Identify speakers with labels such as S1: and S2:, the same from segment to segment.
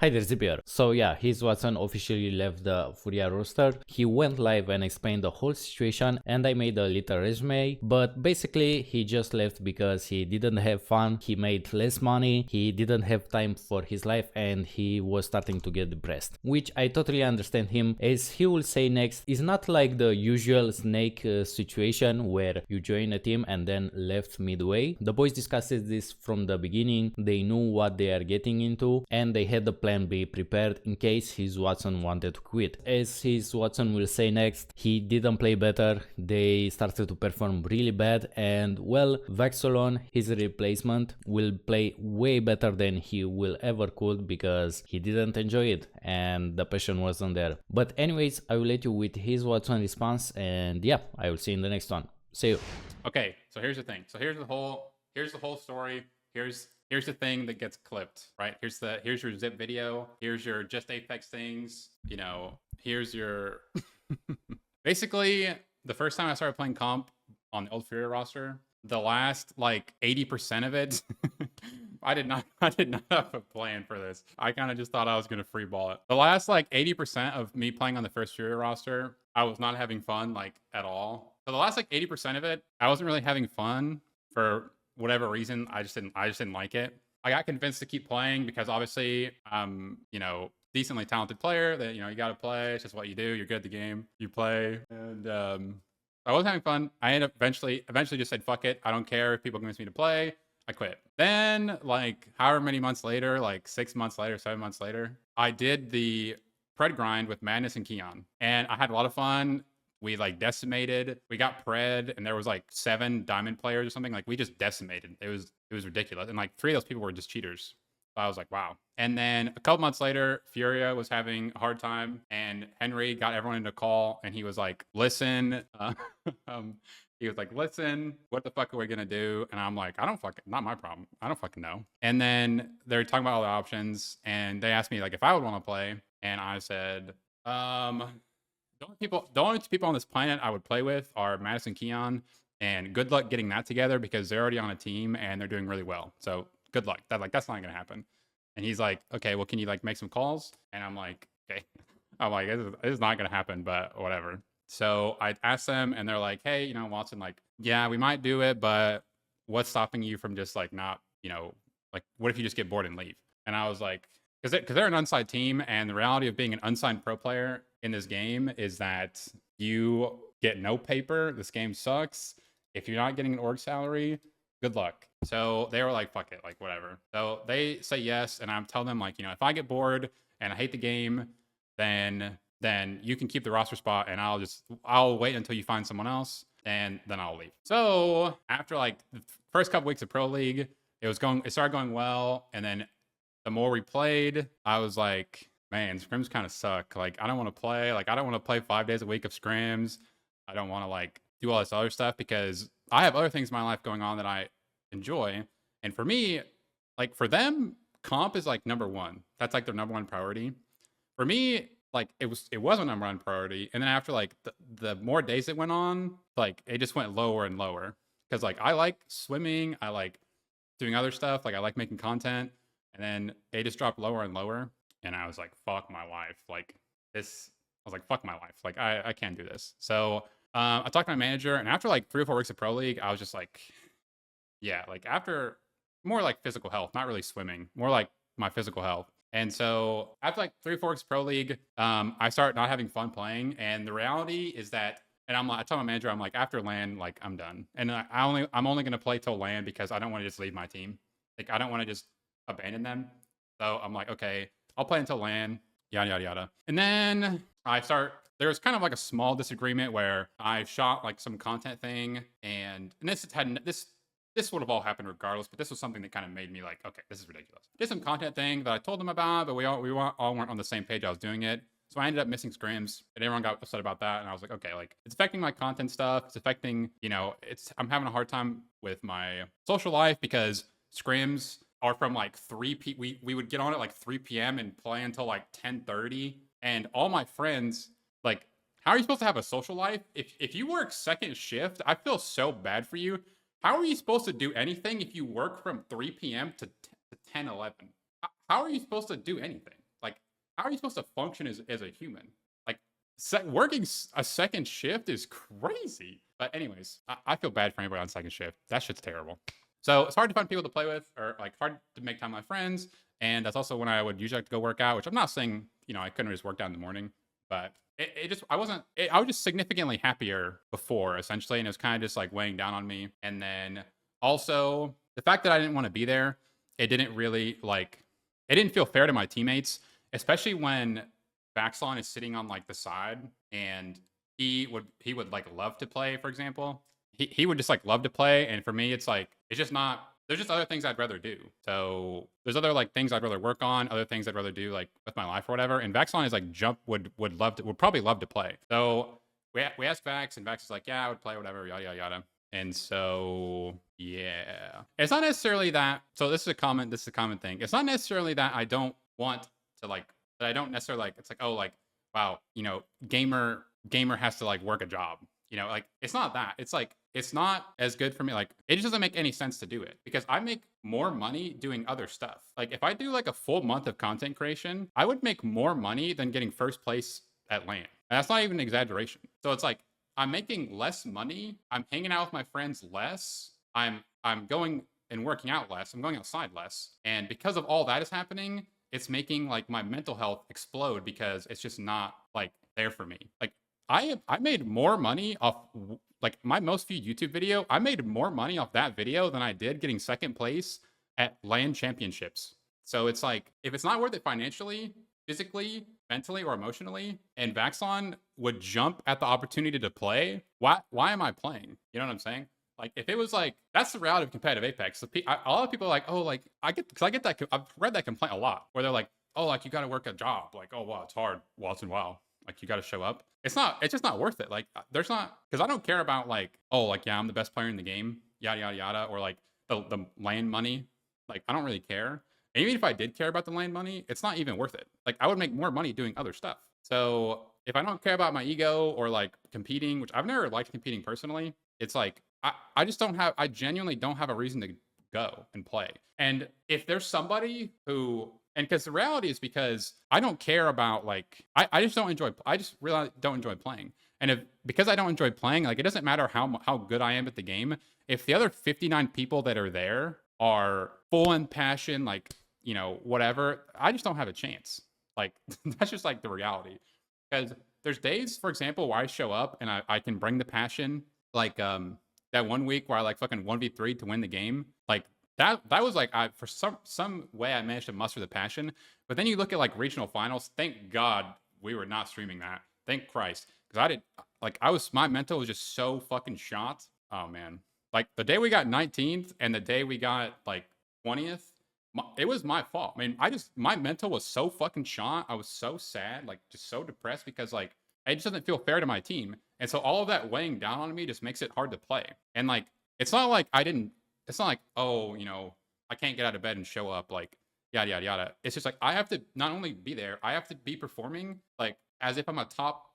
S1: Hi there, Zipp here. So yeah, HisWattson officially left the Furia roster. He went live and explained the whole situation, and I made a little resume, but basically he just left because he didn't have fun, he made less money, he didn't have time for his life, and he was starting to get depressed. Which I totally understand him, as he will say next is not like the usual snake situation where you join a team and then left midway. The boys discussed this from the beginning, they knew what they are getting into, and they had the plan B prepared in case HisWattson wanted to quit. As HisWattson will say next, he didn't play better, they started to perform really bad, and well, Vaxolon, his replacement, will play way better than he will ever could because he didn't enjoy it and the passion wasn't there. But anyways, I will let you with HisWattson response, and yeah, I will see you in the next one. See you.
S2: Okay, so here's the thing. So here's the whole story. Here's the thing that gets clipped, right? Here's your Zipp video. Here's your just Apex things. You know, here's your basically the first time I started playing comp on the old Furia roster, the last like 80% of it, I did not have a plan for this. I kind of just thought I was gonna free ball it. The last like 80% of me playing on the first Furia roster, I was not having fun like at all. So the last like 80% of it, I wasn't really having fun for whatever reason. I just didn't like it. I got convinced to keep playing because obviously you know, decently talented player that, you know, you got to play. It's just what you do. You're good at the game. You play. And I was having fun. I ended up eventually just said, fuck it. I don't care if people convince me to play. I quit. Then like however many months later, like 6 months later, 7 months later, I did the pred grind with Madness and Keon. And I had a lot of fun. We like decimated. We got pred, and there was like 7 diamond players or something. Like we just decimated. It was ridiculous. And like 3 of those people were just cheaters. So I was like, wow. And then a couple months later, Furia was having a hard time, and Henry got everyone into a call, and he was like, listen, he was like, listen, what the fuck are we gonna do? And I'm like, not my problem. I don't fucking know. And then they're talking about all the options, and they asked me like if I would want to play, and I said, the only two people on this planet I would play with are Madison Keon, and good luck getting that together because they're already on a team and they're doing really well. So good luck. That's not gonna happen. And he's like, okay, well, can you like make some calls? And I'm like, okay. I'm like, this is not gonna happen, but whatever. So I asked them, and they're like, hey, you know, Watson, like, yeah, we might do it, but what's stopping you from just like not, you know, like, what if you just get bored and leave? And I was like, because they're an unsigned team, and the reality of being an unsigned pro player in this game is that you get no paper. This game sucks. If you're not getting an org salary, good luck. So they were like, fuck it, like whatever. So they say yes, and I'm telling them like, you know, if I get bored and I hate the game, then you can keep the roster spot, and I'll wait until you find someone else, and then I'll leave. So after like the first couple weeks of Pro League, it started going well, and then the more we played, I was like, man, scrims kind of suck. Like, I don't want to play. Like, I don't want to play 5 days a week of scrims. I don't want to like do all this other stuff because I have other things in my life going on that I enjoy. And for me, like for them, comp is like number one. That's like their number one priority. For me, like it was a number one priority. And then after like the more days it went on, like it just went lower and lower. Because like I like swimming, I like doing other stuff, like I like making content. And then they just dropped lower and lower. And I was like, fuck my life. Like this, I was like, fuck my life. Like I can't do this. So I talked to my manager, and after like 3 or 4 weeks of Pro League, I was just like, yeah, like after more like physical health, not really swimming, more like my physical health. And so after like 3 or 4 weeks of Pro League, I started not having fun playing. And the reality is that, and I told my manager, I'm like, after LAN, like I'm done. And I'm only going to play till LAN because I don't want to just leave my team. Like I don't want to just abandon them. So I'm like, okay, I'll play until LAN, yada, yada, yada. And then there was kind of like a small disagreement where I shot like some content thing, and this would have all happened regardless, but this was something that kind of made me like, okay, this is ridiculous. Did some content thing that I told them about, but we all weren't on the same page I was doing it. So I ended up missing scrims, and everyone got upset about that. And I was like, okay, like it's affecting my content stuff. It's affecting, you know, I'm having a hard time with my social life because scrims are from like 3 p. We would get on at like 3 p.m. and play until like 10:30. And all my friends, like, how are you supposed to have a social life? If you work second shift, I feel so bad for you. How are you supposed to do anything if you work from 3 p.m. to 10, 11? How are you supposed to do anything? how are you supposed to function as a human? Like, working a second shift is crazy. But anyways, I feel bad for anybody on second shift. That shit's terrible. So it's hard to find people to play with, or like hard to make time with my friends. And that's also when I would usually like to go work out, which I'm not saying, I couldn't just work out in the morning, but it just, I was just significantly happier before, essentially. And it was kind of just like weighing down on me. And then also the fact that I didn't want to be there, it didn't really it didn't feel fair to my teammates, especially when Vaxlon is sitting on like the side and he would like love to play, for example. He would just like love to play. And for me, it's like, it's just not, there's just other things I'd rather do. So there's other like things I'd rather work on, other things I'd rather do like with my life or whatever. And Vaxlon is like would probably love to play. So we asked Vax, and Vax is like, yeah, I would play, whatever, yada yada yada. And so yeah, it's not necessarily that. So this is a common thing. It's not necessarily that I don't want to like, that I don't necessarily like. It's like, oh, like, wow, gamer has to like work a job. Like, it's not that. It's like, it's not as good for me. Like, it just doesn't make any sense to do it because I make more money doing other stuff. Like, if I do like a full month of content creation, I would make more money than getting first place at LAN. And that's not even an exaggeration. So it's like, I'm making less money. I'm hanging out with my friends less. I'm going and working out less. I'm going outside less. And because of all that is happening, it's making like my mental health explode because it's just not like there for me. Like, I made more money off like my most viewed YouTube video. I made more money off that video than I did getting second place at LAN championships. So it's like, if it's not worth it financially, physically, mentally, or emotionally, and Vaxlon would jump at the opportunity to play, why am I playing? You know what I'm saying? Like, if it was like, that's the reality of competitive Apex. So a lot of people are like, oh, like, I get that. I've read that complaint a lot where they're like, oh, like, you got to work a job. Like, oh, wow, it's hard. Watson, wow. Like, you got to show up. It's just not worth it. Like, there's not, because I don't care about like, oh, like, yeah, I'm the best player in the game, yada, yada, yada, or like the LAN money. Like, I don't really care. And even if I did care about the LAN money, it's not even worth it. Like, I would make more money doing other stuff. So if I don't care about my ego or like competing, which I've never liked competing personally, it's like, I genuinely don't have a reason to go and play. And if there's somebody who, and because the reality is because I don't care about like, I just really don't enjoy playing. And because I don't enjoy playing, like, it doesn't matter how good I am at the game. If the other 59 people that are there are full in passion, like, whatever, I just don't have a chance. Like, that's just like the reality. Because there's days, for example, where I show up and I can bring the passion. Like, that one week where I like fucking 1v3 to win the game. Like, that was like, for some way I managed to muster the passion. But then you look at like regional finals, thank God we were not streaming that. Thank Christ. Because my mental was just so fucking shot. Oh man. Like, the day we got 19th and the day we got like 20th, it was my fault. I mean, my mental was so fucking shot. I was so sad, like, just so depressed because like, it just doesn't feel fair to my team. And so all of that weighing down on me just makes it hard to play. And like, it's not like, oh, I can't get out of bed and show up, like, yada, yada, yada. It's just like, I have to not only be there, I have to be performing like as if I'm a top,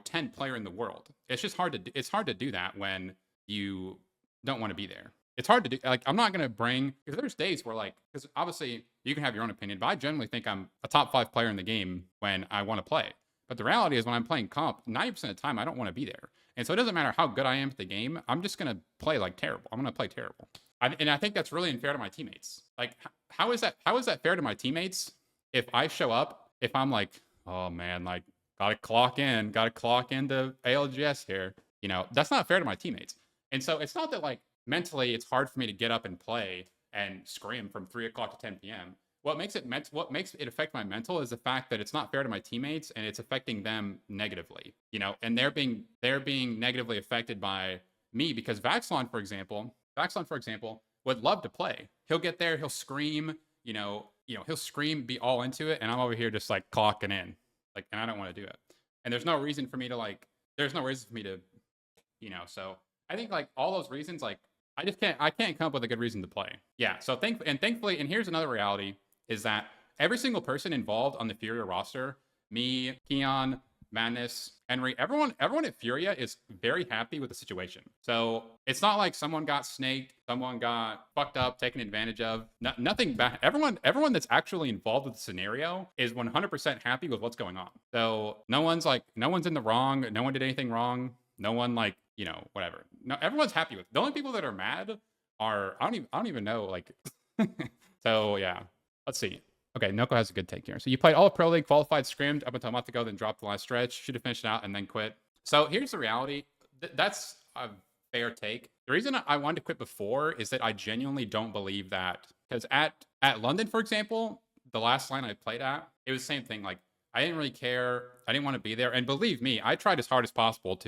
S2: 10 player in the world. It's just hard to do that when you don't want to be there. It's hard to do. Like, I'm not going to because there's days where like, because obviously you can have your own opinion, but I generally think I'm a top 5 player in the game when I want to play. But the reality is when I'm playing comp, 90% of the time, I don't want to be there. And so it doesn't matter how good I am at the game. I'm just going to play like terrible. I'm going to play terrible. And I think that's really unfair to my teammates. Like, how is that fair to my teammates if I show up, if I'm like, oh man, like, got to clock into ALGS here. That's not fair to my teammates. And so it's not that like mentally it's hard for me to get up and play and scrim from 3 o'clock to 10 p.m. What makes it affect my mental is the fact that it's not fair to my teammates and it's affecting them negatively, and they're being negatively affected by me because Vaxlon, for example, would love to play. He'll get there, he'll scream, he'll scream, be all into it, and I'm over here just like clocking in, like, and I don't want to do it. And there's no reason for me to so I think like all those reasons, like, I can't come up with a good reason to play. Yeah. So thankfully, and here's another reality is that every single person involved on the Furia roster, me, Keon, Madness, Henry, everyone at Furia is very happy with the situation. So it's not like someone got snaked, someone got fucked up, taken advantage of. Nothing bad. Everyone that's actually involved with the scenario is 100% happy with what's going on. So no one's in the wrong. No one did anything wrong. No one like, you know, whatever. No, everyone's happy with it. The only people that are mad are I don't even know like. So yeah, let's see. Okay, Noko has a good take here. So you played all Pro League, qualified, scrimmed up until a month ago, then dropped the last stretch. Should have finished it out and then quit. So here's the reality. That's a fair take. The reason I wanted to quit before is that I genuinely don't believe that. Because at London, for example, the last line I played at, it was the same thing. Like, I didn't really care. I didn't want to be there. And believe me, I tried as hard as possible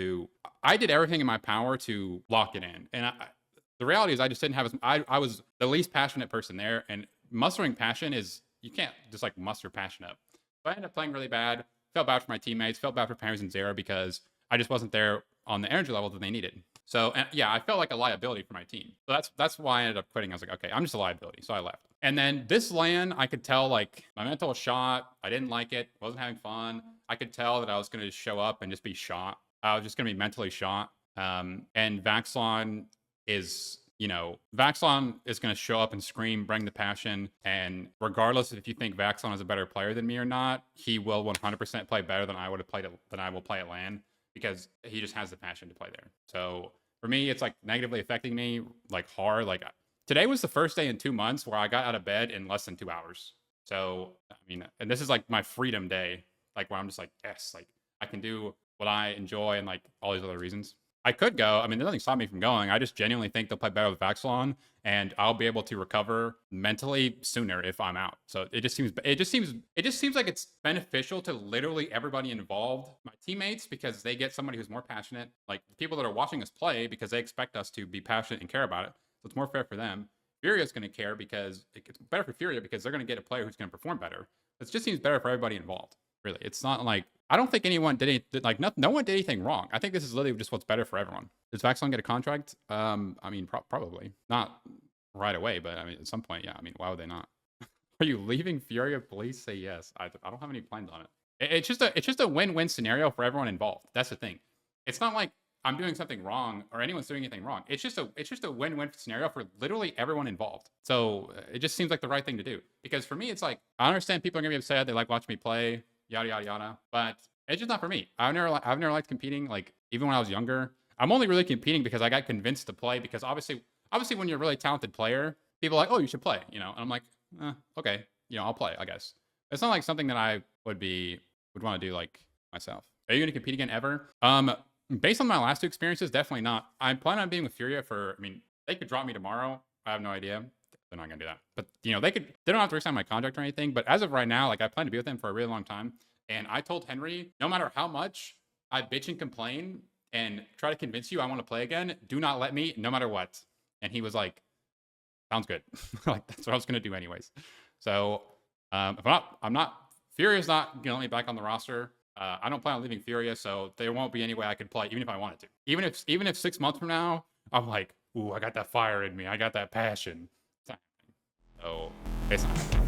S2: I did everything in my power to lock it in. And the reality is I just didn't have I was the least passionate person there. And mustering passion is, you can't just like muster passion up. So I ended up playing really bad. Felt bad for my teammates. Felt bad for Parents and Zero because I just wasn't there on the energy level that they needed. So yeah, I felt like a liability for my team. So that's why I ended up quitting. I was like, okay, I'm just a liability. So I left. And then this LAN, I could tell like my mental was shot. I didn't like it. Wasn't having fun. I could tell that I was going to show up and just be shot. I was just going to be mentally shot. And Vaxlon is, you know, Vaxlon is going to show up and scream, bring the passion. And regardless if you think Vaxlon is a better player than me or not, he will 100% play better than I would have played than I will play at LAN because he just has the passion to play there. So for me, it's like negatively affecting me like hard. Like today was the first day in 2 months where I got out of bed in less than 2 hours. So, I mean, and this is like my freedom day, like where I'm just like, yes, like I can do what I enjoy and like all these other reasons. I could go. I mean, there's nothing stopping me from going. I just genuinely think they'll play better with Vaxlon, and I'll be able to recover mentally sooner if I'm out. So it just seems like it's beneficial to literally everybody involved, my teammates because they get somebody who's more passionate, like the people that are watching us play because they expect us to be passionate and care about it. So it's more fair for them. Furia's going to care because it's better for Furia because they're going to get a player who's going to perform better. It just seems better for everybody involved. Really, it's not like I don't think anyone did anything like no one did anything wrong. I think this is literally just what's better for everyone. Does Vaxlon get a contract? I mean, probably not right away, but I mean, at some point, yeah. I mean, why would they not? Are you leaving Furia? Please say yes. I don't have any plans on it. It's just a win-win scenario for everyone involved. That's the thing. It's not like I'm doing something wrong or anyone's doing anything wrong. It's just a win-win scenario for literally everyone involved. So it just seems like the right thing to do. Because for me, it's like I understand people are gonna be upset. They like watching me play. Yada yada yada, but it's just not for me. I've never liked competing. Like even when I was younger, I'm only really competing because I got convinced to play. Because obviously, when you're a really talented player, people are like, oh, you should play, you know. And I'm like, okay, you know, I'll play, I guess. It's not like something that I would want to do like myself. Are you going to compete again ever? Based on my last 2 experiences, definitely not. I plan on being with Furia for. I mean, they could drop me tomorrow. I have no idea. They're not gonna do that. But you know, they don't have to resign my contract or anything. But as of right now, like I plan to be with them for a really long time. And I told Henry, no matter how much I bitch and complain and try to convince you I want to play again, do not let me, no matter what. And he was like, sounds good. Like that's what I was gonna do anyways. So Furia's not gonna let me back on the roster. I don't plan on leaving Furia, so there won't be any way I could play, even if I wanted to. Even if 6 months from now, I'm like, ooh, I got that fire in me. I got that passion. So it's not happening.